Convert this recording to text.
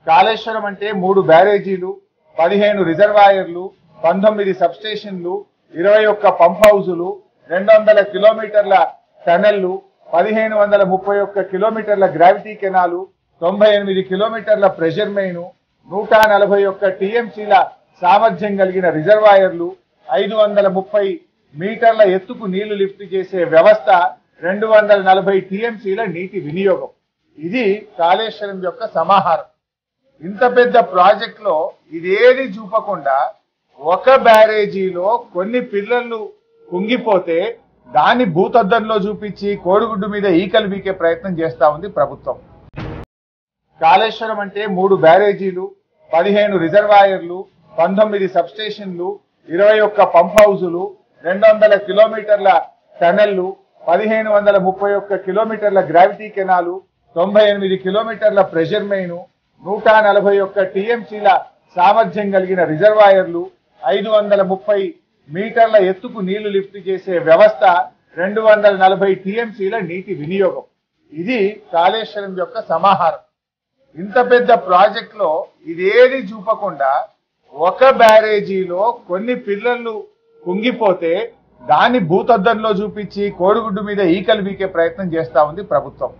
కాళేశ్వరం అంటే 3 బ్యారేజీలు, 15 రిజర్వాయర్లు, 19 సబ్స్టేషన్లు, 21 పంప్ హౌజులు, 200 కిలోమీటర్ల టనెళ్లు, 1531 కిలోమీటర్ల గ్రావిటీ కెనాలు, 98 కిలోమీటర్ల ప్రెషర్ మెయిన్, 141 టీఎంసీల సామర్థ్యం కలిగిన రిజర్వాయర్లు, 530 మీటర్ల ఎత్తుకు నీళ్లు లిఫ్ట్ చేసే వ్యవస్థ, 240 టీఎంసీల నీటి వినియోగం. ఇది కాళేశ్వరం యొక్క సమాహారం. ఇంత పెద్ద ప్రాజెక్ట్ లో ఇదేది చూపకుండా ఒక బ్యారేజీలో కొన్ని పిల్లలు కుంగిపోతే దాన్ని భూతద్దంలో చూపించి కోడిగుడ్డు మీద ఈకలు వీకే ప్రయత్నం చేస్తా ఉంది ప్రభుత్వం. కాళేశ్వరం అంటే 3 బ్యారేజీలు, 15 రిజర్వాయర్లు, 19 సబ్స్టేషన్లు, 21 పంప్ హౌజులు, 200 కిలోమీటర్ల టనెళ్లు, 1531 కిలోమీటర్ల గ్రావిటీ కెనాలు, 98 కిలోమీటర్ల ప్రెషర్ మెయిన్, 141 టీఎంసీల సామర్థ్యం కలిగిన రిజర్వాయర్లు, 530 మీటర్ల ఎత్తుకు నీళ్లు లిఫ్ట్ చేసే వ్యవస్థ, 240 టీఎంసీల నీటి వినియోగం. ఇది కాళేశ్వరం యొక్క సమాహారం. ఇంత పెద్ద ప్రాజెక్ట్ లో ఇదేది చూపకుండా ఒక బ్యారేజీలో కొన్ని పిల్లలు కుంగిపోతే దాన్ని భూతద్దంలో చూపించి కోడిగుడ్డు మీద ఈకలు వీకే ప్రయత్నం చేస్తా ఉంది ప్రభుత్వం.